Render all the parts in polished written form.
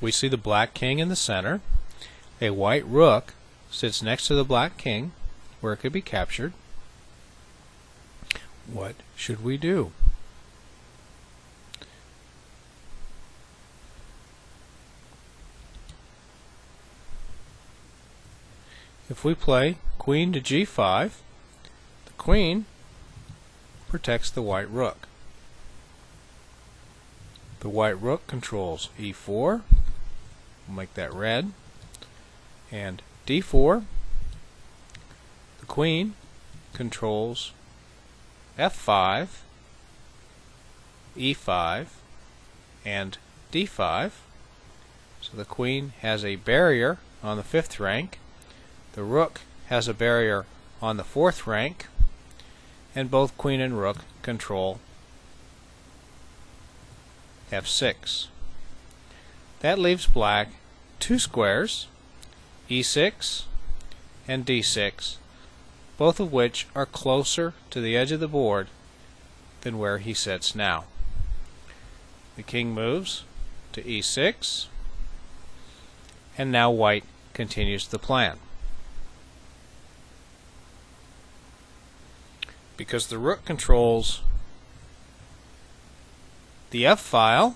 we see the black king in the center. A white rook sits next to the black king where it could be captured. What should we do? If we play queen to g5, the queen protects the white rook. The white rook controls e4. We'll make that red. And d4. The queen controls f5, e5, and d5. So the queen has a barrier on the 5th rank. The rook has a barrier on the 4th rank, and both queen and rook control f6. That leaves black 2 squares, e6 and d6, both of which are closer to the edge of the board than where he sits now. The king moves to e6, and now white continues the plan. Because the rook controls the F file,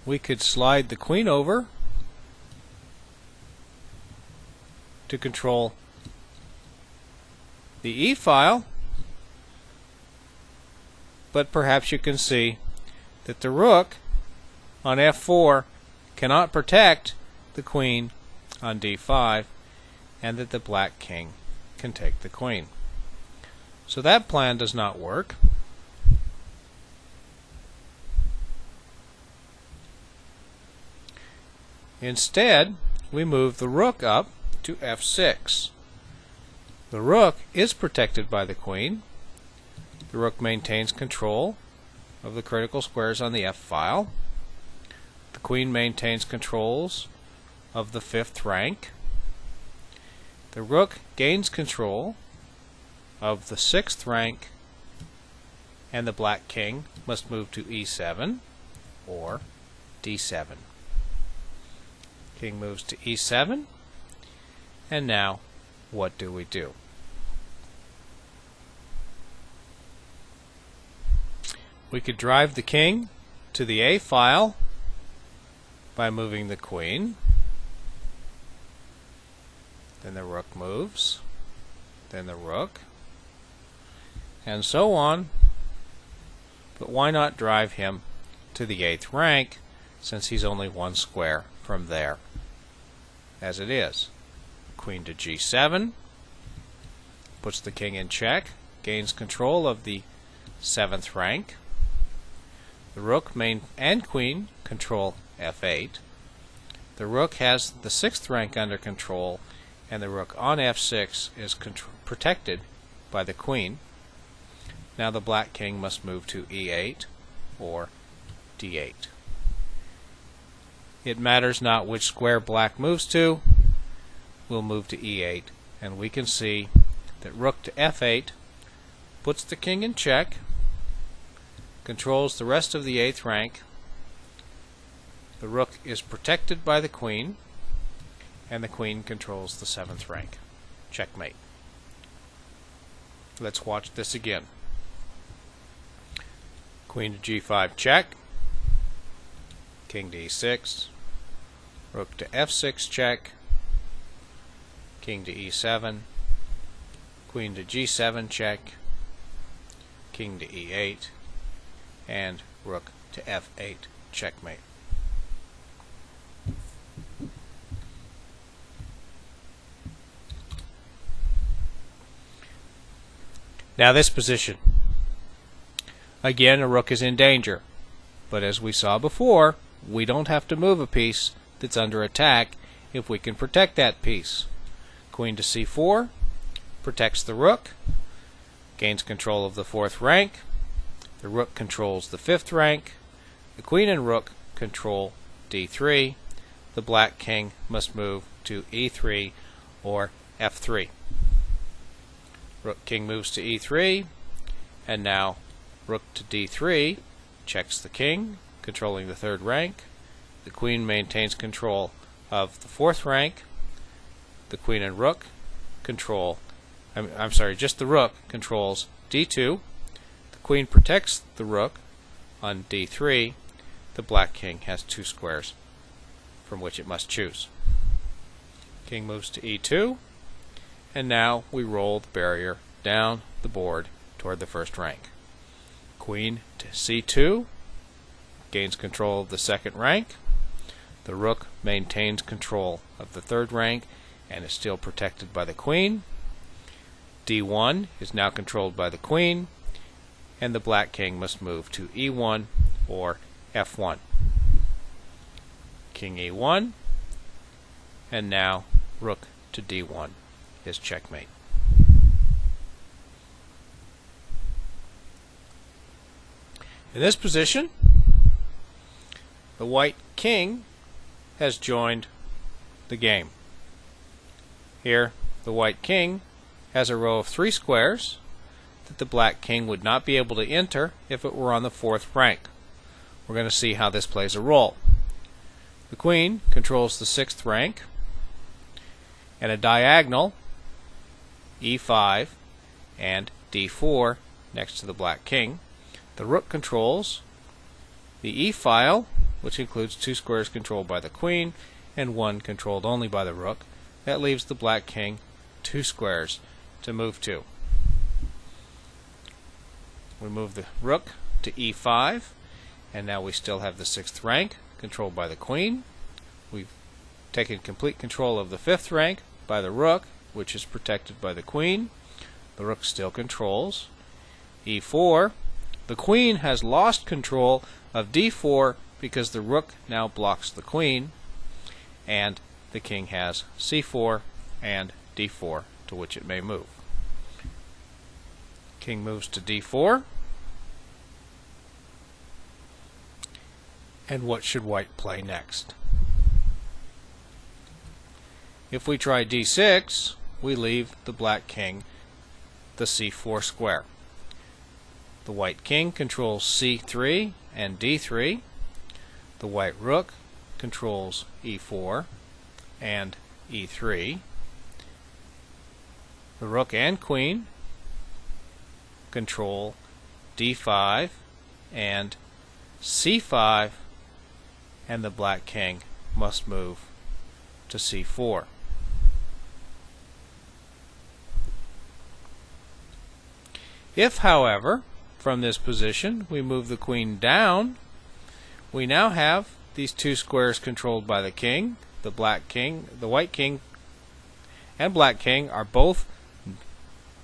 we could slide the queen over to control the E file, but perhaps you can see that the rook on F4 cannot protect the queen on D5, and that the black king can take the queen. So that plan does not work. Instead, we move the rook up to f6. The rook is protected by the queen. The rook maintains control of the critical squares on the F file. The queen maintains controls of the 5th rank. The rook gains control of the 6th rank, and the black king must move to e7 or d7. King moves to e7, and now what do we do? We could drive the king to the A file by moving the queen. Then the rook moves, then the rook, and so on. But why not drive him to the 8th rank, since he's only 1 square from there, as it is. Queen to g7 puts the king in check, gains control of the 7th rank. The rook and queen control f8. The rook has the 6th rank under control, and the rook on f6 is protected by the queen. Now the black king must move to e8 or d8. It matters not which square black moves to. We'll move to e8, and we can see that rook to f8 puts the king in check, controls the rest of the 8th rank. The rook is protected by the queen, and the queen controls the 7th rank. Checkmate. Let's watch this again. Queen to g5 check, king to e6, rook to f6 check, king to e7, queen to g7 check, king to e8, and rook to f8 checkmate. Now this position. Again, a rook is in danger, but as we saw before, we don't have to move a piece that's under attack if we can protect that piece. Queen to c4 protects the rook, gains control of the 4th rank. The rook controls the 5th rank. The queen and rook control d3. The black king must move to e3 or f3. Rook king moves to e3, and now rook to d3 checks the king, controlling the 3rd rank. the queen maintains control of the fourth rank. The queen and rook control, I'm sorry, just the rook controls d2. The queen protects the rook on d3. The black king has 2 squares from which it must choose. King moves to e2, and now we roll the barrier down the board toward the first rank. Queen to c2 gains control of the second rank. The rook maintains control of the third rank and is still protected by the queen. d1 is now controlled by the queen, and the black king must move to e1 or f1. King e1, and now rook to d1 is checkmate. In this position, the white king has joined the game. Here, the white king has a row of 3 squares that the black king would not be able to enter if it were on the 4th rank. We're going to see how this plays a role. The queen controls the 6th rank, and a diagonal e5 and d4 next to the black king. The rook controls the e file, which includes 2 squares controlled by the queen and 1 controlled only by the rook. That leaves the black king 2 squares to move to. We move the rook to e5, and now we still have the 6th rank controlled by the queen. We've taken complete control of the 5th rank by the rook, which is protected by the queen. The rook still controls e4. The queen has lost control of d4 because the rook now blocks the queen, and the king has c4 and d4 to which it may move. King moves to d4. And what should white play next? If we try d6, we leave the black king the c4 square. The white king controls c3 and d3. The white rook controls e4 and e3. The rook and queen control d5 and c5, and the black king must move to c4. If, however, from this position we move the queen down, we now have these 2 squares controlled by the king. The white king and black king are both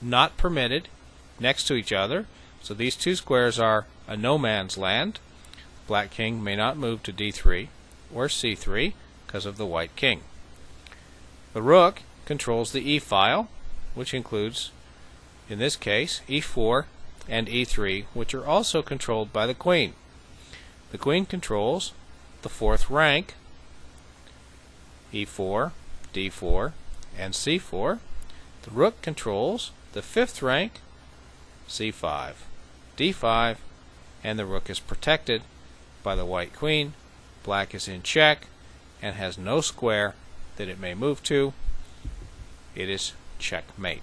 not permitted next to each other, so these 2 squares are a no man's land. Black king may not move to d3 or c3 because of the white king. The rook controls the e file, which includes, in this case, e4 and e3, which are also controlled by the queen. The queen controls the 4th rank, e4, d4, and c4. The rook controls the 5th rank, c5, d5, and the rook is protected by the white queen. Black is in check and has no square that it may move to. It is checkmate.